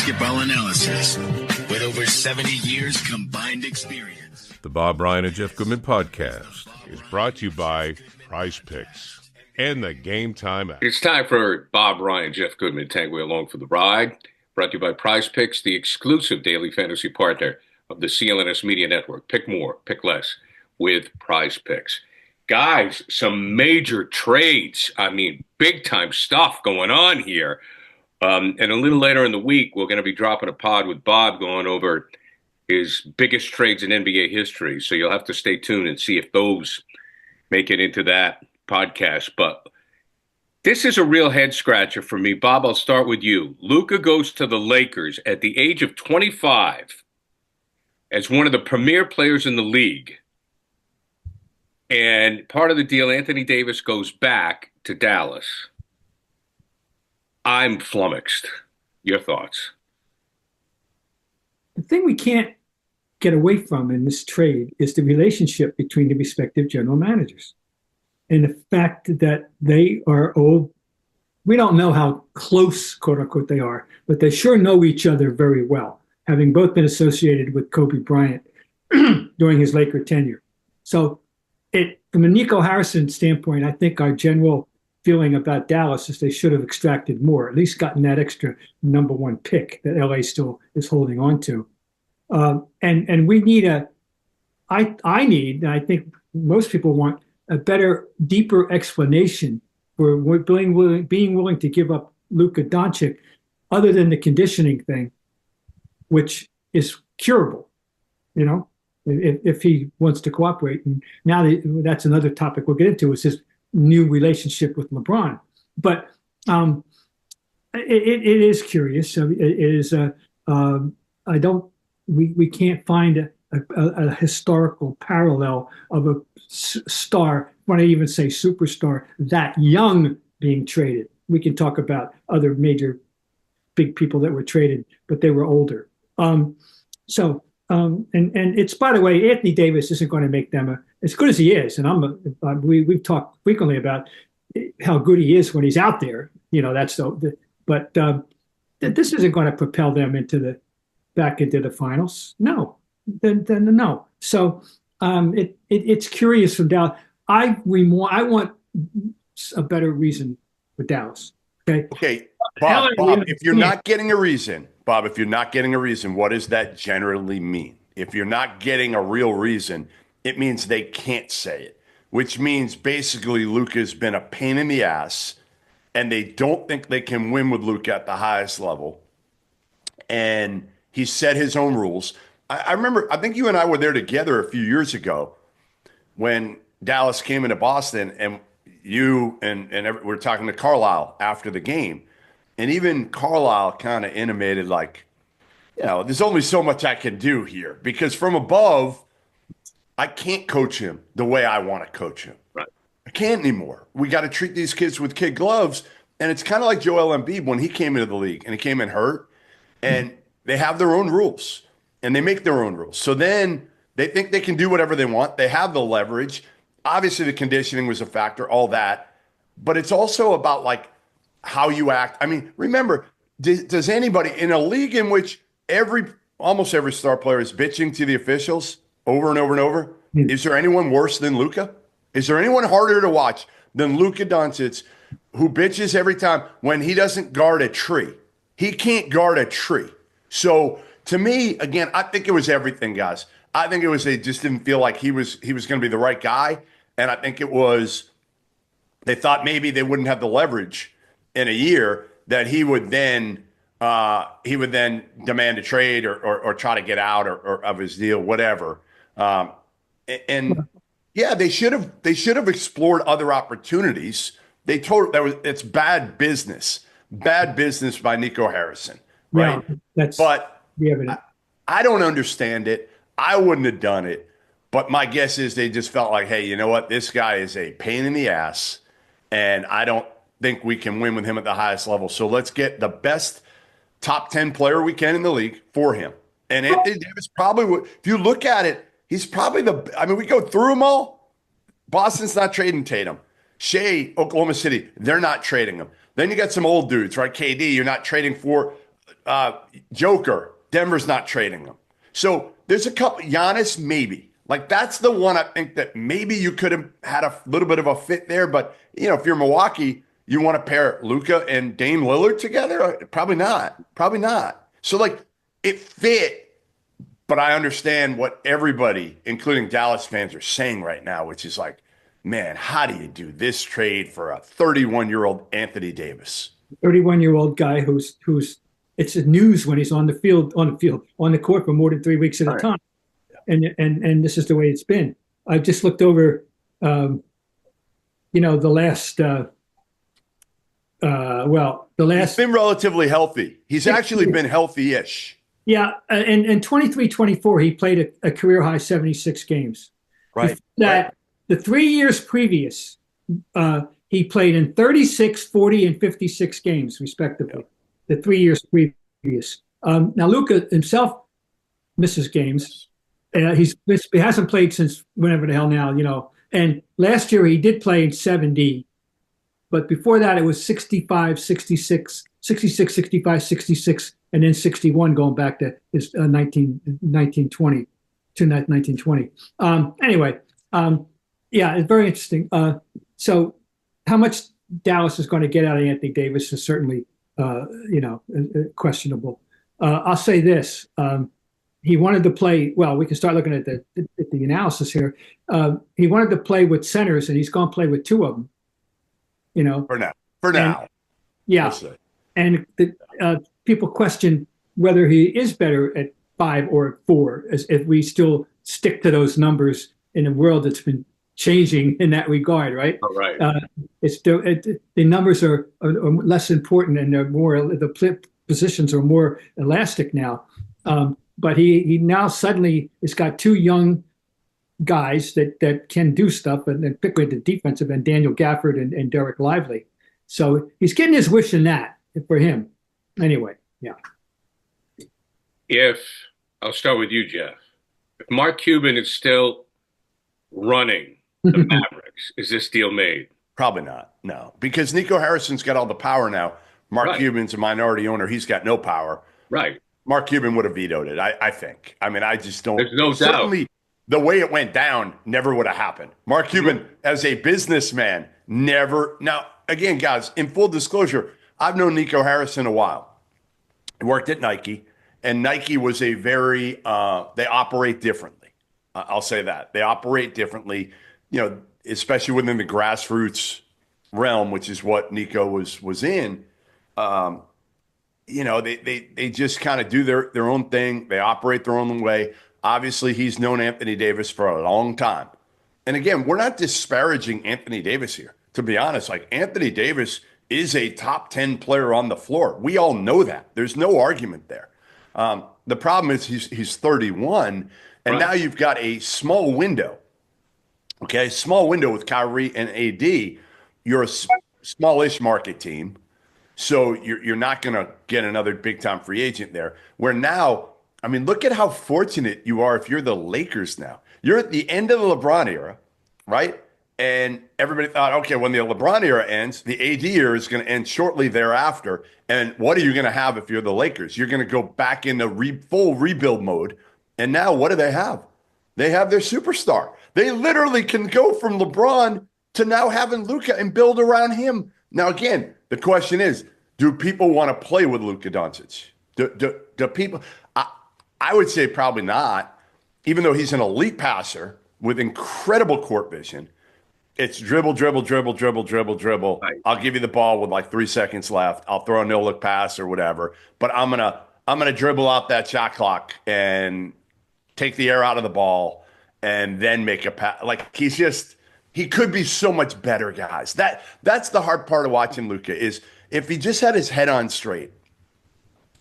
basketball analysis with over 70 years combined experience. The Bob Ryan and Jeff Goodman podcast is brought to you by Prizepicks and the Gametime app. It's time for Bob Ryan, Jeff Goodman, Tanguay along for the ride. Brought to you by Prizepicks, the exclusive daily fantasy partner of the CLNS Media Network. Pick more, pick less with Prizepicks. Guys, some major trades. I mean, big-time stuff going on here. And a little later in the week, we're going to be dropping a pod with Bob going over his biggest trades in NBA history. So you'll have to stay tuned and see if those make it into that podcast. But this is a real head-scratcher for me. Bob, I'll start with you. Luka goes to the Lakers at the age of 25 as one of the premier players in the league. And part of the deal, Anthony Davis goes back to Dallas. I'm flummoxed. Your thoughts? The thing we can't get away from in this trade is the relationship between the respective general managers. And the fact that they are old. We don't know how close, quote unquote, they are, but they sure know each other very well, having both been associated with Kobe Bryant during his Laker tenure. So from a Nico Harrison standpoint, I think our general feeling about Dallas is they should have extracted more, at least gotten that extra number one pick that LA still is holding on to. And we need I need, and I think most people want, a better, deeper explanation for being willing to give up Luka Doncic, other than the conditioning thing, which is curable, if he wants to cooperate. And now that's another topic we'll get into, is his new relationship with LeBron. But it is curious. It is. We can't find a historical parallel of a star, when I even say superstar, that young being traded. We can talk about other major big people that were traded, but they were older. And it's, by the way, Anthony Davis isn't going to make them as good as he is. And we've talked frequently about how good he is when he's out there. But this isn't going to propel them back into the finals. No, then no. So it's curious from Dallas. I want a better reason for Dallas. Okay, Bob, if you're not getting a reason, what does that generally mean? If you're not getting a real reason, it means they can't say it, which means basically Luka's been a pain in the ass, and they don't think they can win with Luka at the highest level. And he set his own rules. I remember, I think you and I were there together a few years ago when Dallas came into Boston, and you and we're talking to Carlisle after the game. And even Carlisle kind of intimated, like, there's only so much I can do here, because from above, I can't coach him the way I want to coach him. Right. I can't anymore. We got to treat these kids with kid gloves. And it's kind of like Joel Embiid when he came into the league and he came in hurt, and they have their own rules and they make their own rules. So then they think they can do whatever they want. They have the leverage. Obviously, the conditioning was a factor, all that. But it's also about, like, how you act. I mean, remember, does anybody in a league in which almost every star player is bitching to the officials over and over and over, is there anyone worse than Luka? Is there anyone harder to watch than Luka Doncic, who bitches every time when he doesn't guard a tree? He can't guard a tree. So to me, again, I think it was everything, guys. I think it was they just didn't feel like he was going to be the right guy. And I think it was they thought maybe they wouldn't have the leverage in a year that he would then demand a trade or try to get out or of his deal, whatever. And yeah, they should have explored other opportunities. It's bad business by Nico Harrison, right? Yeah, I don't understand it. I wouldn't have done it. But my guess is they just felt like, hey, you know what? This guy is a pain in the ass, and I don't think we can win with him at the highest level. So let's get the best top 10 player we can in the league for him. And Anthony Davis probably, if you look at it, he's probably we go through them all. Boston's not trading Tatum. Shea, Oklahoma City, they're not trading him. Then you got some old dudes, right? KD, you're not trading for. Joker, Denver's not trading him. So there's a couple. Giannis, maybe. Like, that's the one I think that maybe you could have had a little bit of a fit there. But, if you're Milwaukee, you want to pair Luka and Dame Lillard together? Probably not. Probably not. So, like, it fit, but I understand what everybody, including Dallas fans, are saying right now, which is like, man, how do you do this trade for a 31-year-old Anthony Davis? 31-year-old guy who's it's news when he's on the court for more than 3 weeks at a time. And this is the way it's been. I just looked over, the last. He's been relatively healthy. He's actually been healthy-ish. Yeah, and 23-24, he played a career high 76 games. Right. The 3 years previous, he played in 36, 40, and 56 games, respectively. The 3 years previous. Now, Luka himself misses games. He hasn't played since whenever the hell now, And last year he did play in 70, but before that it was 65, 66, 65, 66, and then 61 going back to his 1920 to 1920. Anyway, it's very interesting. So how much Dallas is going to get out of Anthony Davis is certainly, questionable. I'll say this. He wanted to play, well, we can start looking at the analysis here. He wanted to play with centers, and he's going to play with two of them, For now. Yeah. And people question whether he is better at 5 or at 4, as if we still stick to those numbers in a world that's been changing in that regard, right? Oh, right. The numbers are less important, and they're more, the positions are more elastic now. But he now suddenly has got 2 young guys that can do stuff, and particularly the defensive end, Daniel Gafford and Derek Lively. So he's getting his wish in that for him. Anyway, yeah. I'll start with you, Jeff. If Mark Cuban is still running the Mavericks, is this deal made? Probably not, no. Because Nico Harrison's got all the power now. Mark Cuban's a minority owner. He's got no power. Right. Mark Cuban would have vetoed it, I think. I mean, I just don't. There's no certainly, doubt. The way it went down never would have happened. Mark Cuban, as a businessman, never. Now, again, guys, in full disclosure, I've known Nico Harrison a while. He worked at Nike, and Nike was a very, they operate differently. I'll say that. They operate differently, especially within the grassroots realm, which is what Nico was in. They just kind of do their own thing. They operate their own way. Obviously, he's known Anthony Davis for a long time. And again, we're not disparaging Anthony Davis here. To be honest, like, Anthony Davis is a top 10 player on the floor. We all know that. There's no argument there. The problem is he's 31, and now you've got a small window. Okay, small window with Kyrie and AD. You're a smallish market team. So you're not going to get another big-time free agent there. Where now, I mean, look at how fortunate you are if you're the Lakers now. You're at the end of the LeBron era, right? And everybody thought, okay, when the LeBron era ends, the AD era is going to end shortly thereafter. And what are you going to have if you're the Lakers? You're going to go back into full rebuild mode. And now what do they have? They have their superstar. They literally can go from LeBron to now having Luka and build around him. Now, again, the question is, do people want to play with Luka Doncic? Do people? I would say probably not, even though he's an elite passer with incredible court vision. It's dribble, dribble, dribble, dribble, dribble, dribble. Right. I'll give you the ball with like 3 seconds left. I'll throw a no-look pass or whatever. But I'm gonna dribble out that shot clock and take the air out of the ball and then make a pass. Like, he could be so much better, guys. That's the hard part of watching Luka is if he just had his head on straight,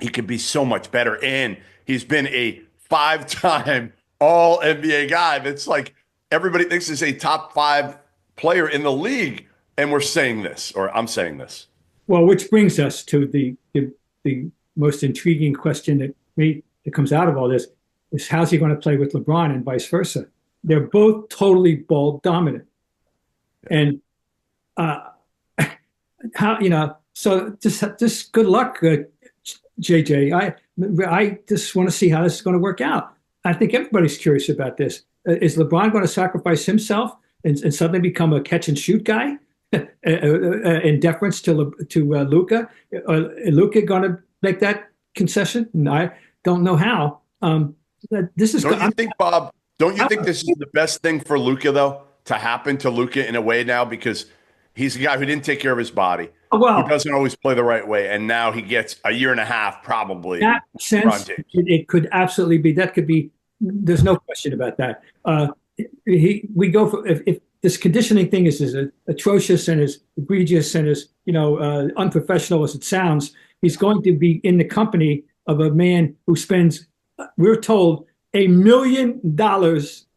he could be so much better. And he's been a 5-time all NBA guy. That's like everybody thinks is a top 5 player in the league. And we're saying this, or I'm saying this. Well, which brings us to the most intriguing question that comes out of all this is how's he going to play with LeBron and vice versa? They're both totally ball dominant. And so just good luck JJ. I just want to see how this is going to work out. I think everybody's curious about this. Is LeBron going to sacrifice himself and suddenly become a catch and shoot guy in deference to Luka? Luka going to make that concession? And I don't know how. This is. Don't you think, Bob? Don't you think this is the best thing for Luka, though, to happen to Luka in a way now, because he's a guy who didn't take care of his body, who doesn't always play the right way, and now he gets a year and a half probably. That sense, it could absolutely be. That could be. There's no question about that. We go for if this conditioning thing is as atrocious and as egregious and as unprofessional as it sounds, he's going to be in the company of a man who spends, we're told, $1 million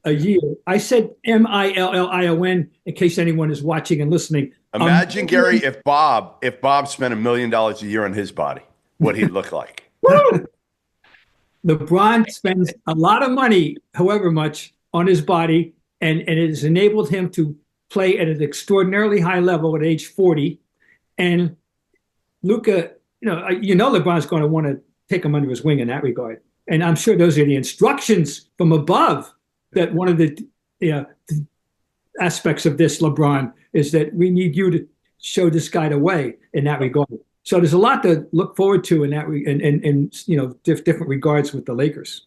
a year. I said million in case anyone is watching and listening. Imagine, Gary, if Bob spent $1 million a year on his body, what he'd look like. LeBron spends a lot of money, however much, on his body, and it has enabled him to play at an extraordinarily high level at age 40. And Luka, LeBron's going to want to take him under his wing in that regard. And I'm sure those are the instructions from above, that one of the aspects of this, LeBron, is that we need you to show this guy the way in that regard. So there's a lot to look forward to in that different regards with the Lakers.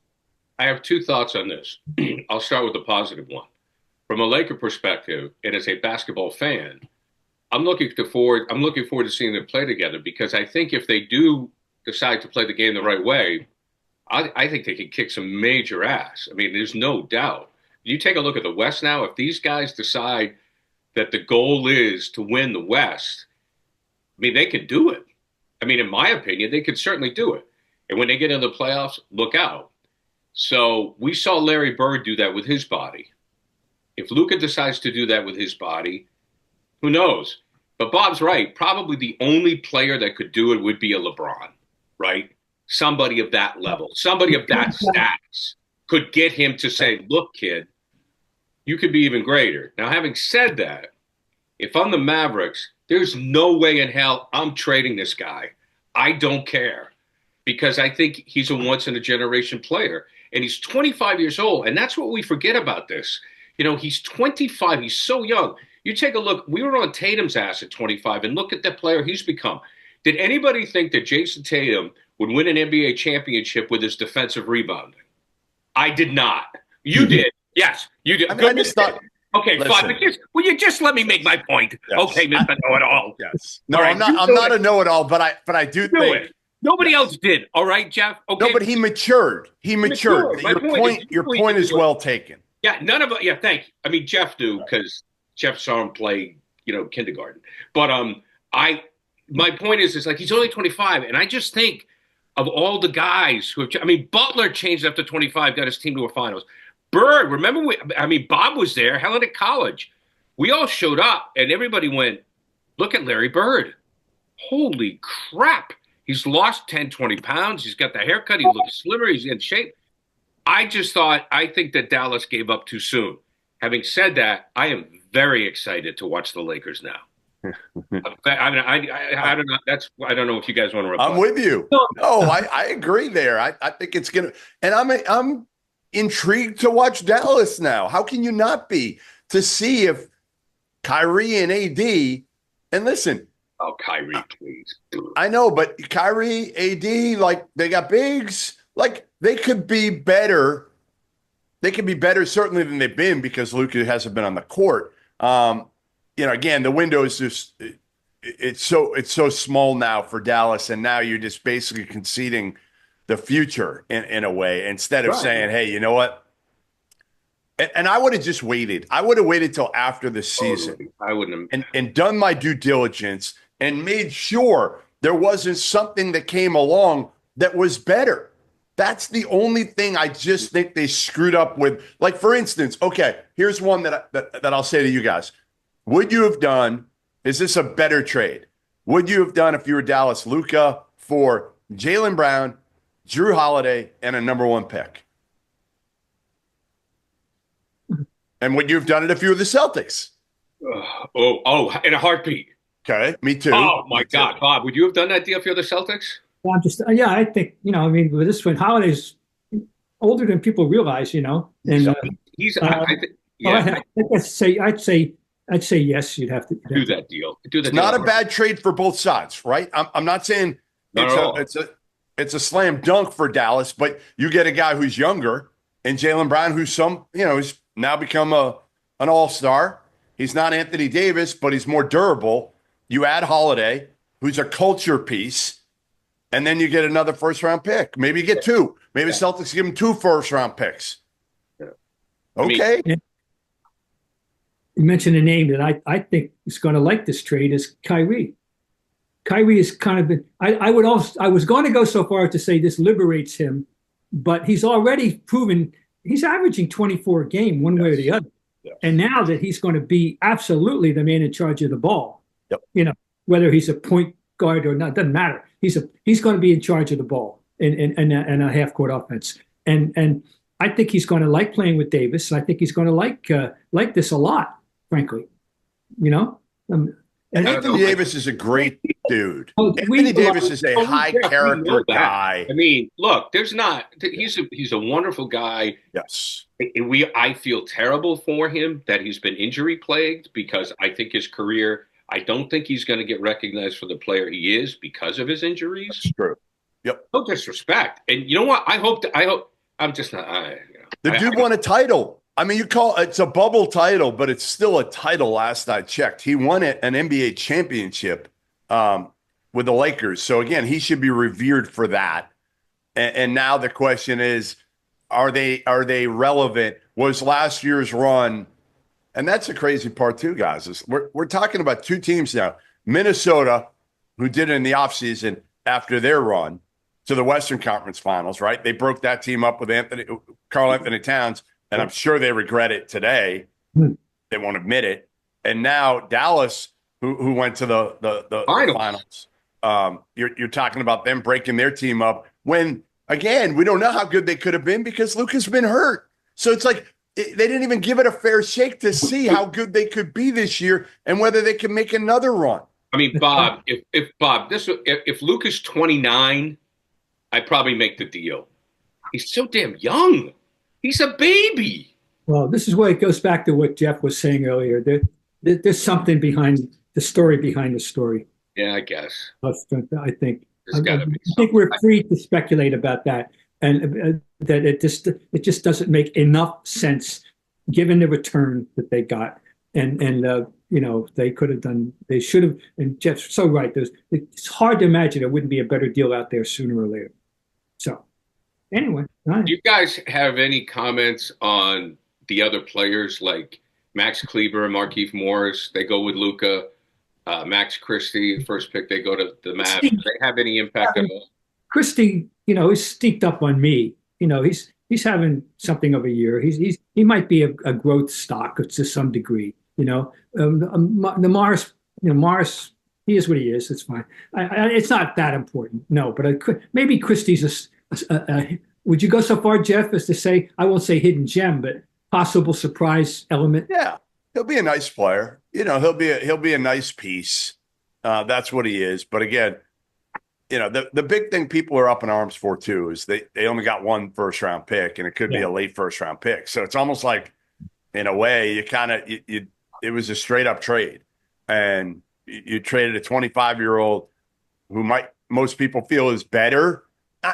I have two thoughts on this. I'll start with the positive one. From a Laker perspective, and as a basketball fan, I'm looking forward to seeing them play together, because I think if they do decide to play the game the right way, I think they can kick some major ass. I mean, there's no doubt. You take a look at the West now. If these guys decide that the goal is to win the West, I mean, they could do it. I mean, in my opinion, they could certainly do it. And when they get into the playoffs, look out. So we saw Larry Bird do that with his body. If Luka decides to do that with his body, who knows? But Bob's right. Probably the only player that could do it would be a LeBron, right? Somebody of that level, somebody of that status could get him to say, look, kid, you could be even greater. Now, having said that, if I'm the Mavericks, there's no way in hell I'm trading this guy. I don't care, because I think he's a once-in-a-generation player. And he's 25 years old, and that's what we forget about this. He's 25. He's so young. You take a look. We were on Tatum's ass at 25, and look at the player he's become. Did anybody think that Jason Tatum would win an NBA championship with his defensive rebounding? I did not. You did. Yes, you did. I just thought. Okay, fine. Will you just let me make my point? Yes. Okay, Mr. Know-it-all. Yes. No, right, I'm not a know-it-all, but I do think it. Nobody else did. All right, Jeff. Okay. No, but he matured. Your point is well taken. Yeah, none of it. Yeah, thank you. I mean, Jeff knew, because Jeff saw him play, kindergarten. But my point is like, he's only 25, and I just think of all the guys who have. I mean, Butler changed after 25, got his team to a finals. Bird, remember? Bob was there. Helen at college. We all showed up, and everybody went, look at Larry Bird. Holy crap. He's lost 10, 20 pounds. He's got the haircut. He looks slimmer. He's in shape. I think that Dallas gave up too soon. Having said that, I am very excited to watch the Lakers now. I don't know. I don't know if you guys want to reply. I'm with you. No, I agree there. I think it's going to, and I'm intrigued to watch Dallas now. How can you not be, to see if Kyrie and AD, and listen. Oh, Kyrie, please. I know, but Kyrie, AD, like, they got bigs. Like, they could be better. They could be better certainly than they've been, because Luka hasn't been on the court. Again, the window is just it's so small now for Dallas, and now you're just basically conceding the future in a way, instead of saying, hey, you know what? And I would have just waited. I would have waited till after the season. I wouldn't have. And done my due diligence and made sure there wasn't something that came along that was better. That's the only thing I just think they screwed up with. Like, for instance, okay, here's one that I'll say to you guys. Would you have done, is this a better trade? Would you have done, if you were Dallas, Luka for Jaylen Brown, Drew Holiday, and a number 1 pick? And would you have done it if you were the Celtics? In a heartbeat. Okay, me too. Oh, my God. Bob, would you have done that deal if you're the Celtics? I'm just, yeah, I think, I mean, with this one, Holiday's older than people realize, and So he's, I think, yeah, I'd say yes. do that deal. Do the It's deal. not a bad trade for both sides, right? I'm not saying Not at all. it's a slam dunk for Dallas, but you get a guy who's younger and Jaylen Brown, who's he's now become an all-star. He's not Anthony Davis, but he's more durable. You add Holiday, who's a culture piece, and then you get another first-round pick. Maybe you get two. Maybe Celtics give him 2 first-round picks. Yeah. Okay. You mentioned a name that I think is going to like this trade is Kyrie. Kyrie is kind of been, I was going to go so far to say this liberates him, but he's already proven he's averaging 24 a game one way or the other. Yes. And now that he's going to be absolutely the man in charge of the ball, Yep. Whether he's a point guard or not, doesn't matter. He's going to be in charge of the ball in a half court offense. And I think he's going to like playing with Davis. I think he's going to like this a lot, frankly. And Anthony Davis is a great dude. Anthony Davis is a high character guy. I mean, look, he's a wonderful guy. Yes. And I feel terrible for him that he's been injury plagued because I think his career, I don't think he's going to get recognized for the player he is because of his injuries. That's true. Yep. No disrespect. And you know what? I'm just not. The dude won a title. I mean, it's a bubble title, but it's still a title last I checked. He won an NBA championship with the Lakers. So, again, he should be revered for that. And now the question is, are they relevant? Was last year's run, and that's the crazy part too, guys, is we're talking about 2 teams now. Minnesota, who did it in the offseason after their run to the Western Conference Finals, right? They broke that team up with Karl Anthony Towns. And I'm sure they regret it today. They won't admit it. And now Dallas, who went to the finals. You're talking about them breaking their team up when, again, we don't know how good they could have been because Luka's been hurt. So it's like they didn't even give it a fair shake to see how good they could be this year and whether they can make another run. I mean, Bob, if Luka's 29, I'd probably make the deal. He's so damn young. He's a baby. Well, this is where it goes back to what Jeff was saying earlier. There's something behind the story. Yeah, I guess. I think we're free to speculate about that, and that it just doesn't make enough sense given the return that they got, and they could have done. They should have. And Jeff's so right. It's hard to imagine there wouldn't be a better deal out there sooner or later. So. Anyway, do you guys have any comments on the other players like Max Kleber and Markieff Morris? They go with Luka. Max Christie, first pick, they go to the Mavs. Do they have any impact at all? Christie, he's sneaked up on me. He's having something of a year. He might be a growth stock to some degree. The Morris, he is what he is. It's fine. It's not that important. No, but maybe Christie's would you go so far, Jeff, as to say, I won't say hidden gem, but possible surprise element? Yeah, he'll be a nice player. He'll be a nice piece. That's what he is. But again, the big thing people are up in arms for too is they only got 1 first-round pick, and it could be a late first-round pick. So it's almost like, in a way, it was a straight-up trade, and you traded a 25-year-old who most people feel is better.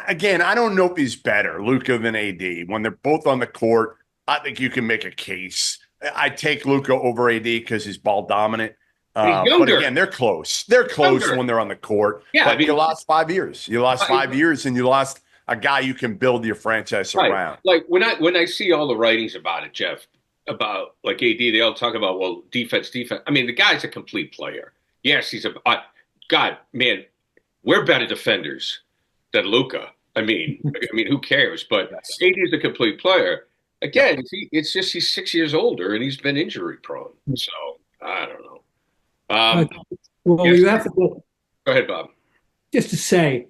Again, I don't know if he's better, Luka, than AD. When they're both on the court, I think you can make a case. I take Luka over AD because he's ball dominant. But again, they're close. They're close when they're on the court. Yeah, but you lost 5 years. You lost 5 years, and you lost a guy you can build your franchise around. Like when I see all the writings about it, Jeff, about like AD, they all talk about, well, defense. I mean, the guy's a complete player. Yes, he's God, man, we're better defenders than Luka. I mean, who cares? But AD is a complete player. Again, it's just he's 6 years older and he's been injury prone. So I don't know. You have to go ahead, Bob. Just to say,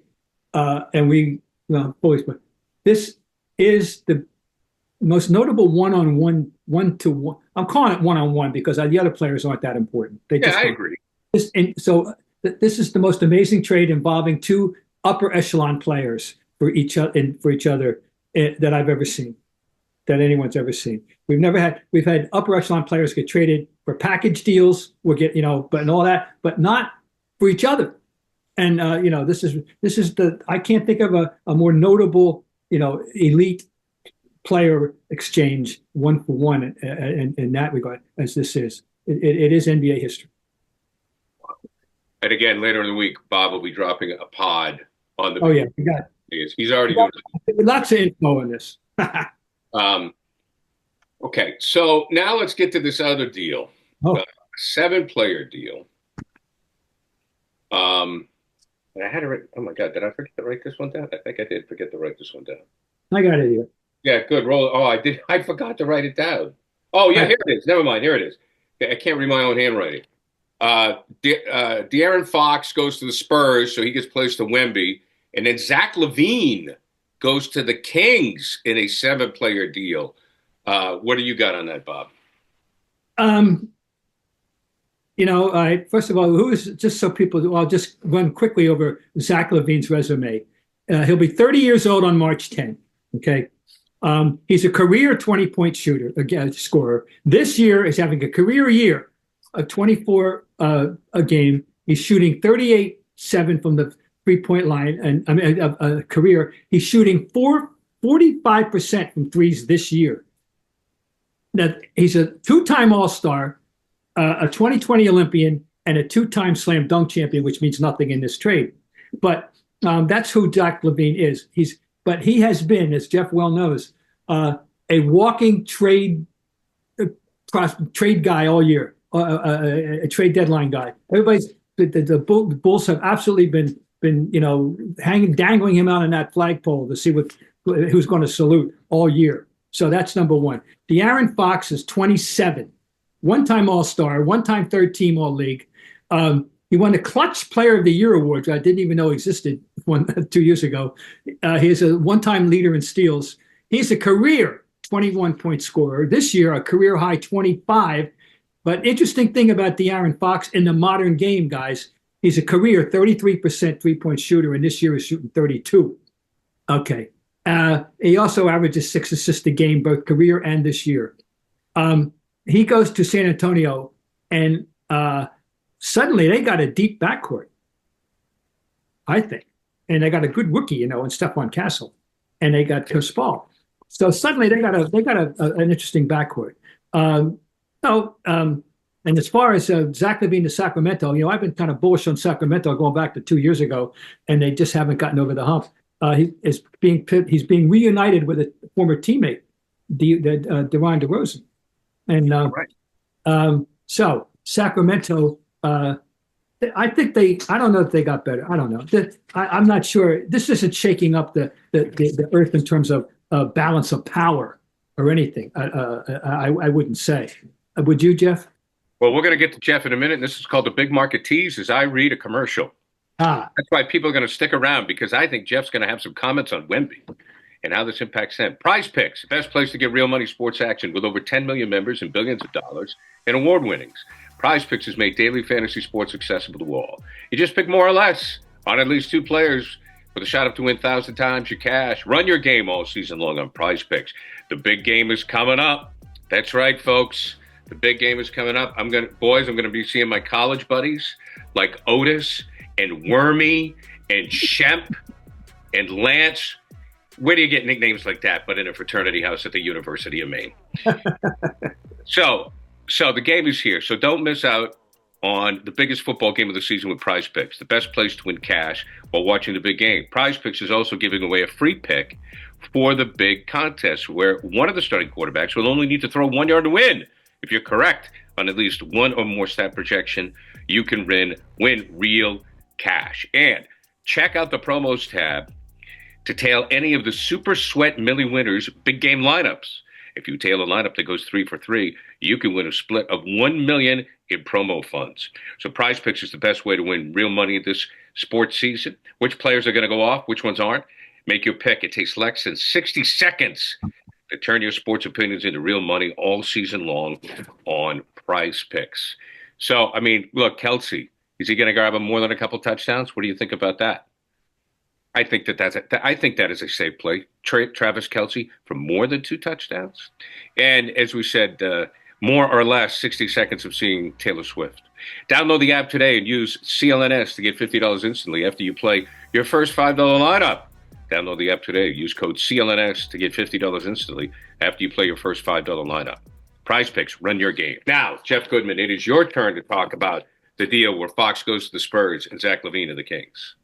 this is the most notable one-on-one, one-to-one. I'm calling it one-on-one because the other players aren't that important. I agree. This is the most amazing trade involving 2 upper echelon players for each other that I've ever seen, that anyone's ever seen. We've had upper echelon players get traded for package deals, but and all that, but not for each other. And this is I can't think of a more notable elite player exchange one for one in that regard as this is. It is NBA history. And again, later in the week, Bob will be dropping a pod on the. Oh yeah, we got it. He's already doing it. Lots of info on this. Okay, so now let's get to this other deal, 7-player deal. And I had to write. Oh my God, did I forget to write this one down? I think I did forget to write this one down. I got it here. Yeah, good. Roll. Oh, I did. I forgot to write it down. Oh yeah, here it is. Never mind. Here it is. I can't read my own handwriting. De'Aaron Fox goes to the Spurs, so he gets placed to Wemby, and then Zach Levine goes to the Kings in a 7-player deal. What do you got on that, Bob? First of all, who is, just so people, I'll just run quickly over Zach Levine's resume. He'll be 30 years old on March 10th. Okay. He's a career 20-point shooter, again, scorer. This year is having a career year of 24 a game. He's shooting 38.7 from the 3-point line, and a career. He's shooting 45% from threes this year. Now, he's a 2-time All-Star, a 2020 Olympian, and a 2-time slam dunk champion, which means nothing in this trade. But that's who Zach Levine is. But he has been, as Jeff well knows, a walking trade guy all year, a trade deadline guy. The Bulls have absolutely been dangling him out on that flagpole to see who's going to salute all year. So that's number one. De'Aaron Fox is 27, 1-time All-Star, 1-time third-team All-League. He won the Clutch Player of the Year award, which I didn't even know existed 2 years ago. He's a 1-time leader in steals. He's a career 21-point scorer. This year, a career high 25. But interesting thing about De'Aaron Fox in the modern game, guys, he's a career 33% 3-point shooter, and this year is shooting 32. Okay. He also averages 6 assists a game, both career and this year. He goes to San Antonio, and suddenly they got a deep backcourt, I think. And they got a good rookie, in Stephon Castle. And they got Chris Paul. So suddenly they got an interesting backcourt. And as far as Zach Levine to Sacramento, I've been kind of bullish on Sacramento going back to 2 years ago, and they just haven't gotten over the hump. He's being reunited with a former teammate, DeRozan DeRozan. And so Sacramento, I don't know if they got better. I don't know. I'm not sure. This isn't shaking up the earth in terms of balance of power or anything. I wouldn't say. Would you, Jeff? Well, we're going to get to Jeff in a minute, and this is called the Big Market Tease as I read a commercial. That's why people are going to stick around, because I think Jeff's going to have some comments on Wemby and how this impacts them. Prizepicks, the best place to get real money sports action with over 10 million members and billions of dollars in award winnings. Prizepicks has made daily fantasy sports accessible to all. You just pick more or less on at least 2 players with a shot up to win 1,000 times your cash. Run your game all season long on Prizepicks. The big game is coming up. That's right, folks. The big game is coming up. I'm going to be seeing my college buddies like Otis and Wormy and Shemp and Lance. Where do you get nicknames like that but in a fraternity house at the University of Maine? So the game is here. So don't miss out on the biggest football game of the season with Prizepicks, the best place to win cash while watching the big game. Prizepicks is also giving away a free pick for the big contest, where one of the starting quarterbacks will only need to throw 1 yard to win. If you're correct on at least one or more stat projection, you can win real cash. And check out the promos tab to tail any of the Super Sweat Millie winners' big game lineups. If you tail a lineup that goes 3 for 3, you can win a split of $1 million in promo funds. So Prizepicks is the best way to win real money this sports season. Which players are going to go off? Which ones aren't? Make your pick. It takes less than 60 seconds to turn your sports opinions into real money all season long on Prizepicks. So, look, Kelsey, is he going to grab him more than a couple touchdowns? What do you think about that? I think that is a safe play. Travis Kelce for more than 2 touchdowns. And as we said, more or less 60 seconds of seeing Taylor Swift. Download the app today and use CLNS to get $50 instantly after you play your first $5 lineup. Download the app today. Use code CLNS to get $50 instantly after you play your first $5 lineup. Prizepicks, run your game. Now, Jeff Goodman, it is your turn to talk about the deal where Fox goes to the Spurs and Zach Levine to the Kings.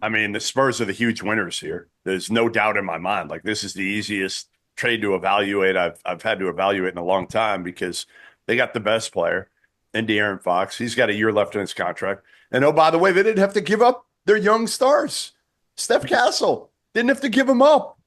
I mean, the Spurs are the huge winners here. There's no doubt in my mind. Like, this is the easiest trade to evaluate I've had to evaluate in a long time, because they got the best player in De'Aaron Fox. He's got a year left in his contract. And oh, by the way, they didn't have to give up their young stars. Steph Castle didn't have to give him up.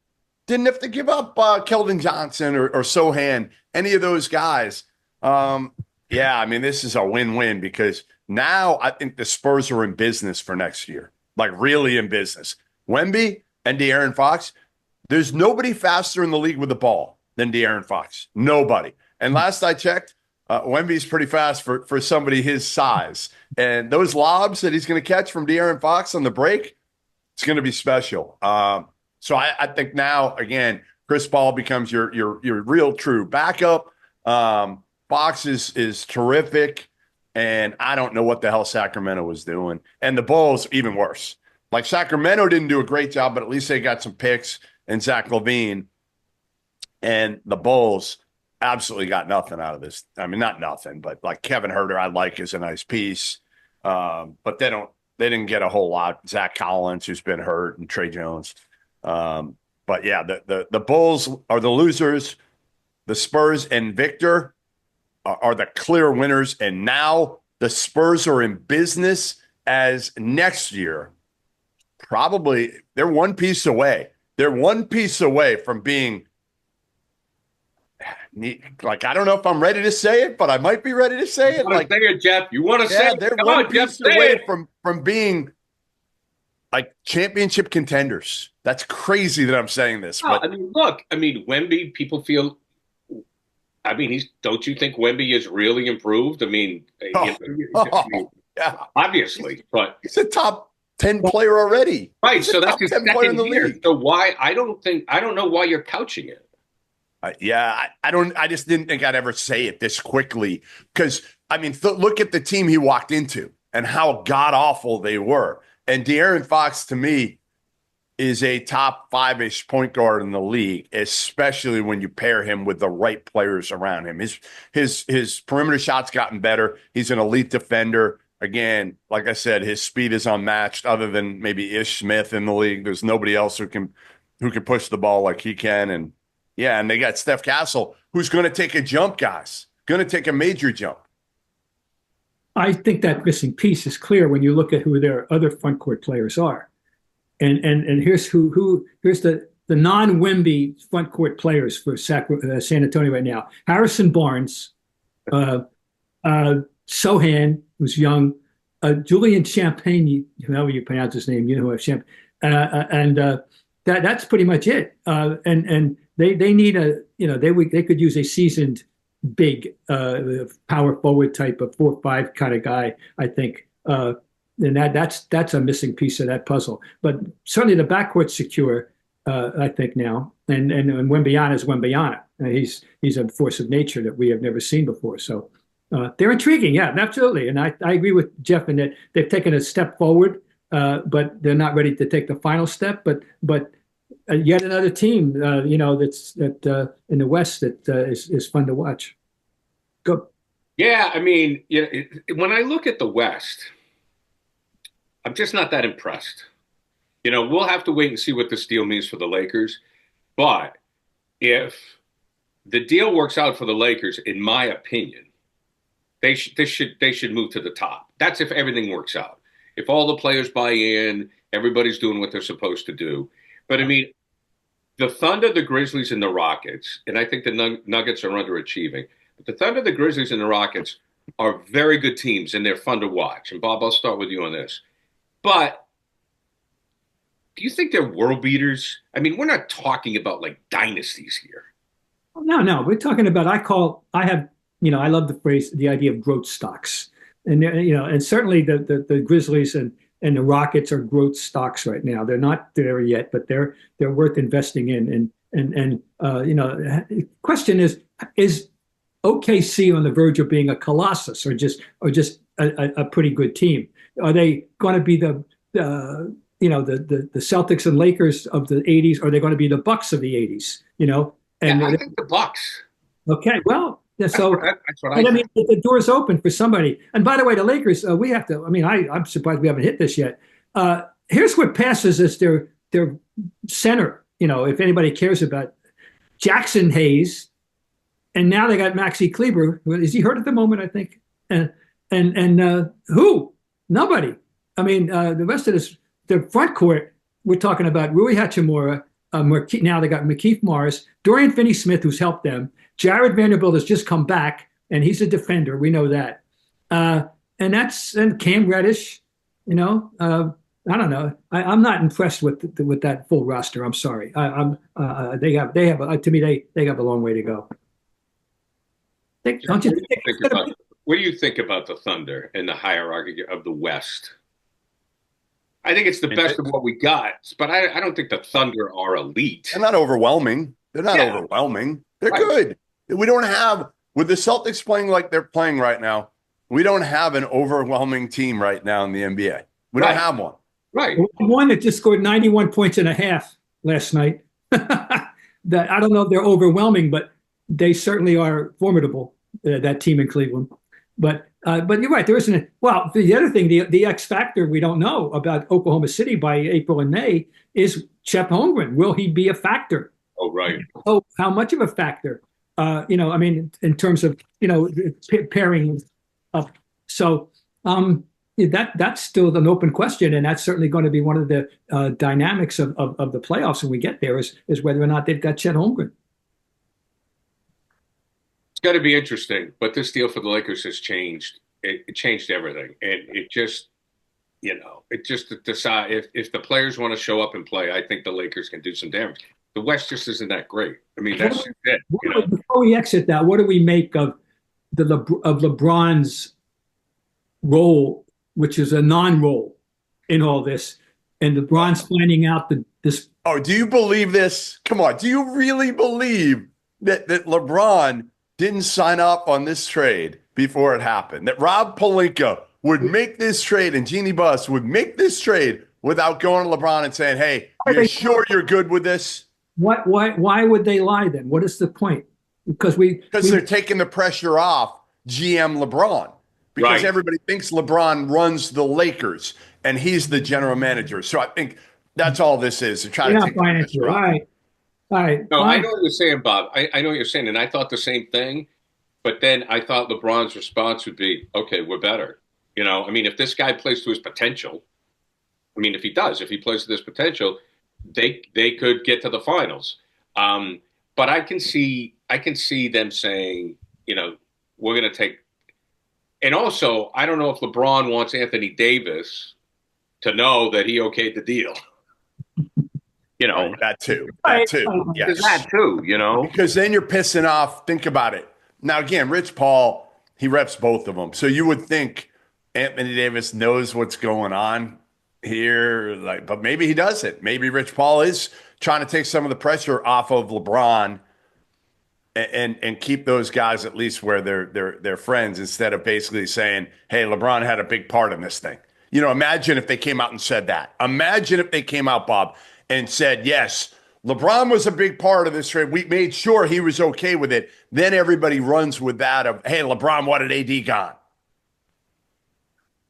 Didn't have to give up Keldon Johnson or Sohan, any of those guys. Yeah, I mean, this is a win-win, because now I think the Spurs are in business for next year. Like, really in business. Wemby and De'Aaron Fox, there's nobody faster in the league with the ball than De'Aaron Fox. Nobody. And last I checked, Wemby's pretty fast for somebody his size. And those lobs that he's going to catch from De'Aaron Fox on the break, it's going to be special. So I think now, again, Chris Paul becomes your real true backup. Fox is terrific. And I don't know what the hell Sacramento was doing. And the Bulls, even worse. Like, Sacramento didn't do a great job, but at least they got some picks and Zach Levine. And the Bulls absolutely got nothing out of this. I mean, not nothing, but like Kevin Huerter, I like as a nice piece. But they didn't get a whole lot. Zach Collins, who's been hurt, and Trey Jones. But yeah, the Bulls are the losers. The Spurs and Victor are the clear winners, and now the Spurs are in business as next year. Probably they're one piece away. They're one piece away from being, like, I don't know if I'm ready to say it, but I might be ready to say it. Like, say it, Jeff. You want to say it? They're one piece away from being like championship contenders. That's crazy that I'm saying this. But I mean, look, Wemby, people feel. Don't you think Wemby is really improved? I mean, yeah, obviously, but he's a top 10 player already. Right. He's so that's his second year. League. So why? I don't know why you're couching it. I just didn't think I'd ever say it this quickly, because I mean, look at the team he walked into and how god awful they were. And De'Aaron Fox, to me, is a top 5-ish point guard in the league, especially when you pair him with the right players around him. His perimeter shot's gotten better. He's an elite defender. Again, like I said, his speed is unmatched, other than maybe Ish Smith in the league. There's nobody else who can push the ball like he can. And yeah, and they got Steph Castle, who's going to take a jump, guys. Going to take a major jump. I think that missing piece is clear when you look at who their other front court players are. And here's here's the non-Wemby front court players for San Antonio right now. Harrison Barnes, Sohan, who's young, Julian Champagne, however you pronounce his name, you know who Champagne, and that's pretty much it. And they need they could use a seasoned big power forward type of 4-5 kind of guy, I think. And that's a missing piece of that puzzle. But certainly the backcourt's secure, I think, now. And Wembanyama is Wembanyama. He's a force of nature that we have never seen before. So they're intriguing, yeah, absolutely. And I agree with Jeff in that they've taken a step forward, but they're not ready to take the final step. But yet another team, that's in the West that is fun to watch. Go. Yeah, I mean, when I look at the West, I'm just not that impressed. We'll have to wait and see what this deal means for the Lakers. But if the deal works out for the Lakers, in my opinion, they should move to the top. That's if everything works out. If all the players buy in, everybody's doing what they're supposed to do. But I mean, the Thunder, the Grizzlies, and the Rockets, and I think the Nuggets are underachieving. But the Thunder, the Grizzlies, and the Rockets are very good teams, and they're fun to watch. And Bob, I'll start with you on this. But do you think they're world beaters? I mean, we're not talking about like dynasties here. No. We're talking about, I love the phrase, the idea of growth stocks. And, and certainly the Grizzlies and and the Rockets are growth stocks right now. They're not there yet, but they're worth investing in. Question is OKC on the verge of being a colossus or just a pretty good team? Are they going to be the Celtics and Lakers of the 80s? Or are they going to be the Bucks of the 80s? And I think the Bucks. Okay, well, so that's what I mean, the door's open for somebody. And by the way, the Lakers, we have to. I mean, I'm surprised we haven't hit this yet. Here's what passes as their center. If anybody cares about Jackson Hayes, and now they got Maxi Kleber. Is he hurt at the moment? I think. And who? Nobody. I mean, the rest of this, the front court. We're talking about Rui Hachimura. Now they got McKeith Morris, Dorian Finney-Smith, who's helped them. Jared Vanderbilt has just come back, and he's a defender. We know that. And Cam Reddish. I don't know. I'm not impressed with that full roster. I'm sorry. They have to me they have a long way to go. Don't you think? What do you think about the Thunder in the hierarchy of the West? I think it's the best of what we got, but I don't think the Thunder are elite. They're not overwhelming. They're overwhelming. They're good. We don't have, with the Celtics playing like they're playing right now, we don't have an overwhelming team right now in the NBA. We don't have one. Right. One that just scored 91 points and a half last night. That I don't know if they're overwhelming, but they certainly are formidable, that team in Cleveland. But you're right. There isn't. Well, the other thing, the X factor we don't know about Oklahoma City by April and May is Chet Holmgren. Will he be a factor? Oh, right. Oh, how much of a factor? I mean, in terms of pairing up. So that's still an open question, and that's certainly going to be one of the dynamics of the playoffs when we get there is whether or not they've got Chet Holmgren. It's going to be interesting, but this deal for the Lakers has changed. It changed everything, and it just decide if the players want to show up and play. I think the Lakers can do some damage. The West just isn't that great. I mean, that's it. Before we exit that, what do we make of LeBron's role, which is a non-role in all this, and LeBron's finding out this? Oh, do you believe this? Come on, do you really believe that LeBron didn't sign up on this trade before it happened? That Rob Pelinka would make this trade and Jeannie Buss would make this trade without going to LeBron and saying, "Hey, you're sure you're good with this?" Why would they lie then? What is the point? Because they're taking the pressure off GM LeBron. Because everybody thinks LeBron runs the Lakers and he's the general manager. So I think that's all this is. They're trying to take the pressure off. All right. No, I know what you're saying, Bob. I know what you're saying, and I thought the same thing. But then I thought LeBron's response would be, "Okay, we're better." I mean, if this guy plays to his potential, if he plays to his potential, they could get to the finals. But I can see them saying, we're going to take. And also, I don't know if LeBron wants Anthony Davis to know that he okayed the deal. That too. Yes. That too, Because then you're pissing off. Think about it. Now, again, Rich Paul, he reps both of them. So you would think Anthony Davis knows what's going on here, but maybe he doesn't. Maybe Rich Paul is trying to take some of the pressure off of LeBron and keep those guys at least where they're friends, instead of basically saying, "Hey, LeBron had a big part in this thing." Imagine if they came out and said that. Imagine if they came out, Bob, and said, "Yes, LeBron was a big part of this trade. We made sure he was okay with it." Then everybody runs with that of, "Hey, LeBron wanted AD gone."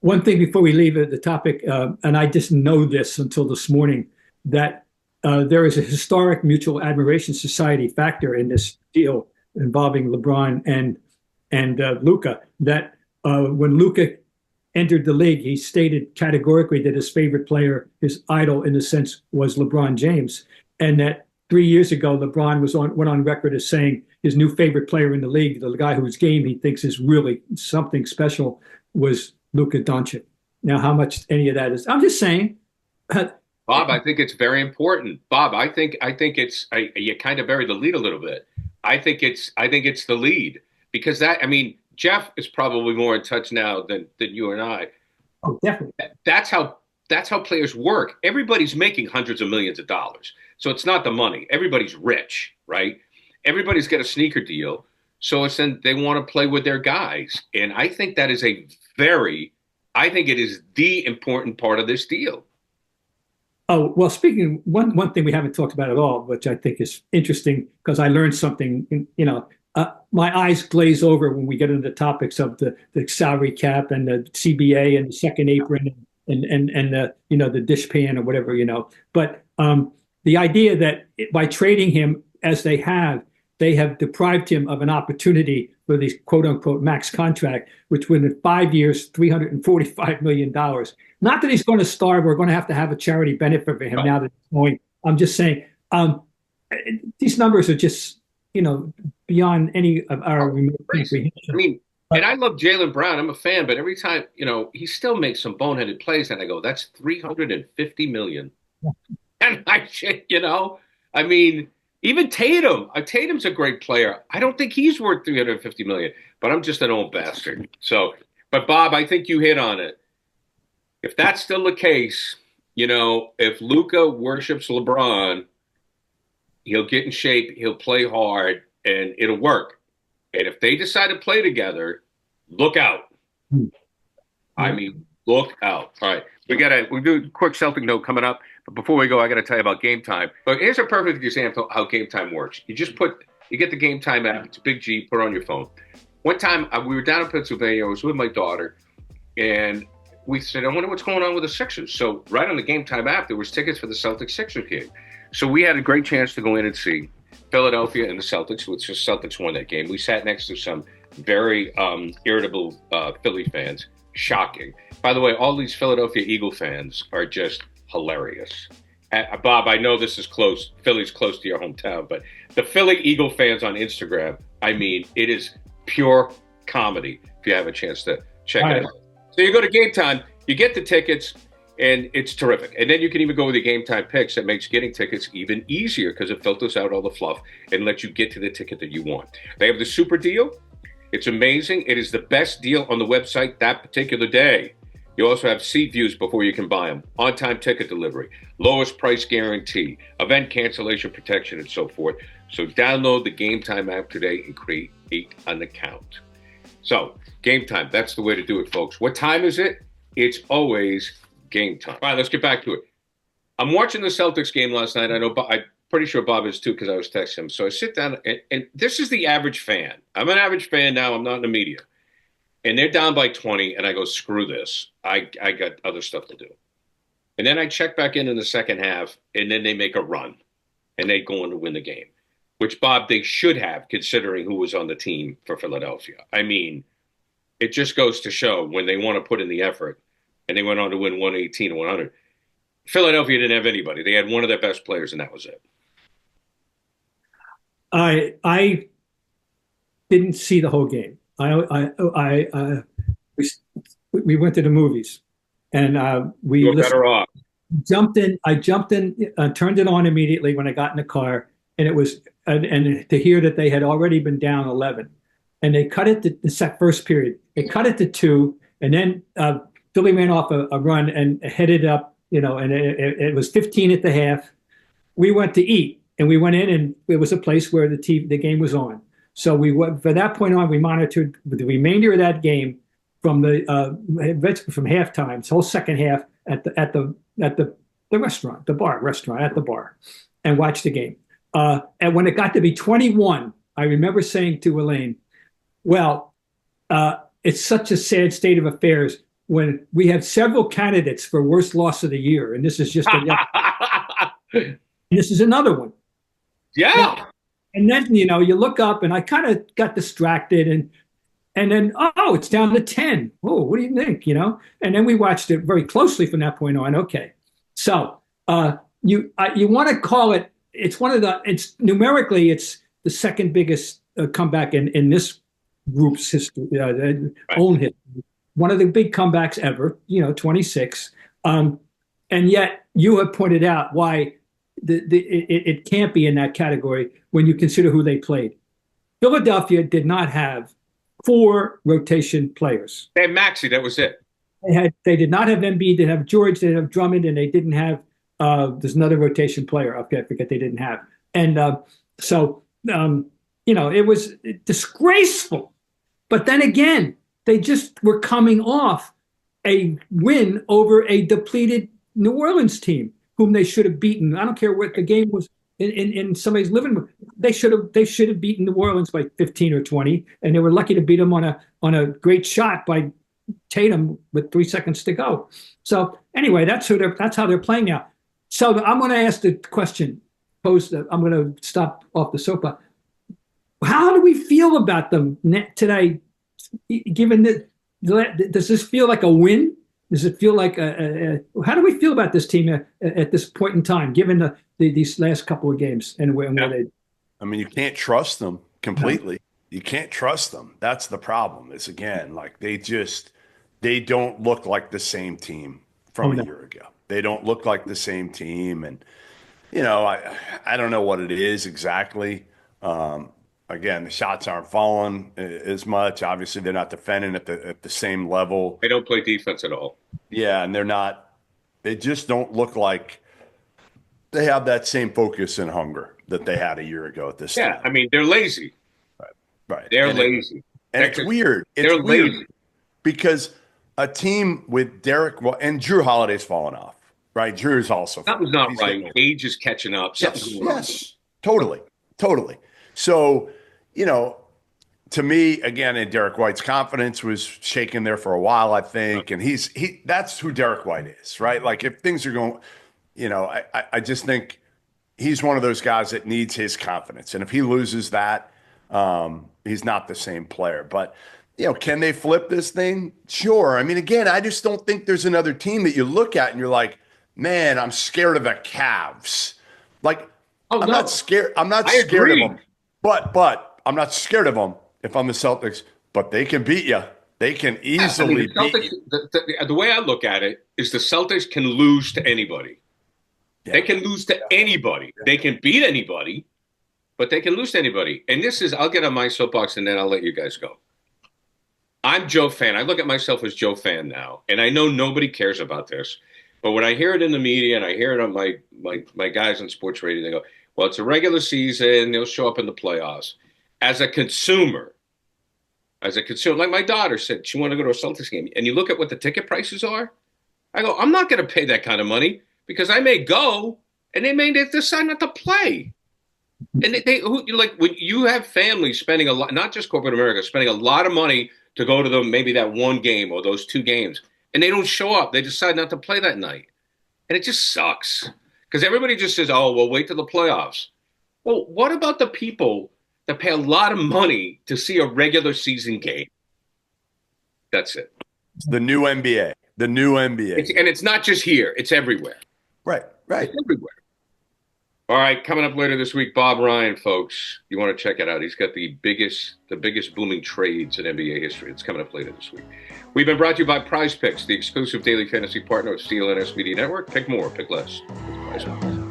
One thing before we leave the topic, and I didn't know this until this morning, that there is a historic mutual admiration society factor in this deal involving LeBron and Luka. That when Luka entered the league, he stated categorically that his favorite player, his idol in a sense, was LeBron James, and that 3 years ago LeBron went on record as saying his new favorite player in the league, the guy whose game he thinks is really something special, was Luka Doncic. Now, how much any of that is, I'm just saying. Bob, I think it's very important. Bob, I think it's you kind of buried the lead a little bit. I think it's the lead, because Jeff is probably more in touch now than you and I. Oh, definitely. That's how that's how players work. Everybody's making hundreds of millions of dollars. So it's not the money. Everybody's rich, right? Everybody's got a sneaker deal. So it's then they want to play with their guys. And I think that is I think it is the important part of this deal. Oh, well, speaking, one thing we haven't talked about at all, which I think is interesting because I learned something, my eyes glaze over when we get into the topics of the salary cap and the CBA and the second apron and the dish pan or whatever, But the idea that by trading him as they have deprived him of an opportunity for these quote unquote max contract, which would in 5 years, $345 million. Not that he's going to starve. We're going to have a charity benefit for him now that he's going. I'm just saying these numbers are just, beyond any of our comprehension. I mean, and I love Jaylen Brown. I'm a fan, but every time, he still makes some boneheaded plays, and I go, that's $350 million. And I mean, even Tatum. Tatum's a great player. I don't think he's worth $350 million, but I'm just an old bastard. So, but Bob, I think you hit on it. If that's still the case, if Luka worships LeBron, he'll get in shape, he'll play hard, and it'll work. And if they decide to play together, look out. I mean, look out. All right. We'll do a quick Celtic note coming up. But before we go, I got to tell you about Gametime. But here's a perfect example of how Gametime works. You get the Gametime app. It's a big G. Put it on your phone. One time, we were down in Pennsylvania. I was with my daughter, and we said, I wonder what's going on with the Sixers. So right on the Gametime app, there was tickets for the Celtics-Sixers game. So we had a great chance to go in and see Philadelphia and the Celtics, which the Celtics won that game. We sat next to some very irritable Philly fans. Shocking. By the way, all these Philadelphia Eagle fans are just hilarious. Bob, I know this is close. Philly's close to your hometown, but the Philly Eagle fans on Instagram, I mean, it is pure comedy if you have a chance to check it out. So you go to Gametime, you get the tickets, and it's terrific. And then you can even go with the Gametime picks that makes getting tickets even easier because it filters out all the fluff and lets you get to the ticket that you want. They have the super deal. It's amazing. It is the best deal on the website that particular day. You also have seat views before you can buy them, on-time ticket delivery, lowest price guarantee, event cancellation protection, and so forth. So download the Gametime app today and create an account. So Gametime, that's the way to do it, folks. What time is it? It's always Gametime. All right, let's get back to it. I'm watching the Celtics game last night. I know I'm pretty sure Bob is too because I was texting him. So I sit down, and this is the average fan. I'm an average fan now. I'm not in the media. And they're down by 20, and I go, screw this. I got other stuff to do. And then I check back in the second half, and then they make a run, and they go on to win the game, which, Bob, they should have, considering who was on the team for Philadelphia. I mean, it just goes to show when they want to put in the effort, and they went on to win 118 and 100. Philadelphia didn't have anybody. They had one of their best players, and that was it. I didn't see the whole game. We went to the movies, and we were better off. Jumped in, turned it on immediately when I got in the car, and it was and to hear that they had already been down 11, and they cut it to the first period. They cut it to 2, and then Philly ran off a run and headed up, and it was 15 at the half. We went to eat, and we went in, and it was a place where the game was on. So from that point on, we monitored the remainder of that game from halftime, this whole second half at the restaurant, at the bar, and watched the game. And when it got to be 21, I remember saying to Elaine, "Well, it's such a sad state of affairs when we have several candidates for worst loss of the year, and this is just this is another one." Yeah. Now, and then, you look up, and I kind of got distracted, and then, it's down to 10. Oh, what do you think, And then we watched it very closely from that point on. Okay. So you want to call it, it's numerically, it's the second biggest comeback in this group's history, own history. One of the big comebacks ever, 26. And yet you have pointed out why it can't be in that category when you consider who they played. Philadelphia did not have 4 rotation players. They had Maxey, that was it. They did not have Embiid. They didn't have George. They didn't have Drummond, and they didn't have. There's another rotation player. I forget they didn't have. And it was disgraceful. But then again, they just were coming off a win over a depleted New Orleans team, whom they should have beaten. I don't care what the game was in somebody's living room. They should have beaten New Orleans by 15 or 20, and they were lucky to beat them on a great shot by Tatum with 3 seconds to go. So anyway, that's how they're playing now. So I'm going to ask the question posed. I'm going to stop off the soapbox. How do we feel about them today? Given that, does this feel like a win? Does it feel like how do we feel about this team at this point in time, given these last couple of games and where they? I mean, you can't trust them completely. No. You can't trust them. That's the problem. Is again, like they don't look like the same team from a year ago. They don't look like the same team, and I don't know what it is exactly. Again, the shots aren't falling as much. Obviously, they're not defending at the same level. They don't play defense at all. Yeah, and they're not. They just don't look like they have that same focus and hunger that they had a year ago at this time. Yeah, I mean, they're lazy. Right. They're lazy. And it's weird. They're lazy because a team with Derek and Drew Holiday's fallen off. Right, Drew's also. That was not right. Age is catching up. Yes, totally. So, to me, again, and Derek White's confidence was shaken there for a while, I think, and that's who Derek White is, right? Like if things are going, I just think he's one of those guys that needs his confidence, and if he loses that, he's not the same player. But can they flip this thing? Sure. I mean, again, I just don't think there's another team that you look at and you're like, man, I'm scared of the Cavs. Like, I'm not scared. I'm not scared of them. But I'm not scared of them if I'm the Celtics. But they can beat you. They can easily beat you. The way I look at it is the Celtics can lose to anybody. Yeah. They can lose to anybody. They can beat anybody, but they can lose to anybody. And I'll get on my soapbox and then I'll let you guys go. I'm Joe Fan. I look at myself as Joe Fan now. And I know nobody cares about this. But when I hear it in the media and I hear it on my guys on sports radio, they go, well, it's a regular season. They'll show up in the playoffs. As a consumer, like my daughter said, she wanted to go to a Celtics game. And you look at what the ticket prices are. I go, I'm not going to pay that kind of money because I may go and they may decide not to play. And when you have families spending a lot, not just corporate America, spending a lot of money to go to maybe that one game or those two games, and they don't show up. They decide not to play that night. And it just sucks. Because everybody just says, oh, well, wait till the playoffs. Well, what about the people that pay a lot of money to see a regular season game? That's it. It's the new NBA. And it's not just here. It's everywhere. Right. It's everywhere. All right, coming up later this week, Bob Ryan, folks. You want to check it out. He's got the biggest booming trades in NBA history. It's coming up later this week. We've been brought to you by Prizepicks, the exclusive daily fantasy partner of CLNS Media Network. Pick more, pick less. Prizepicks.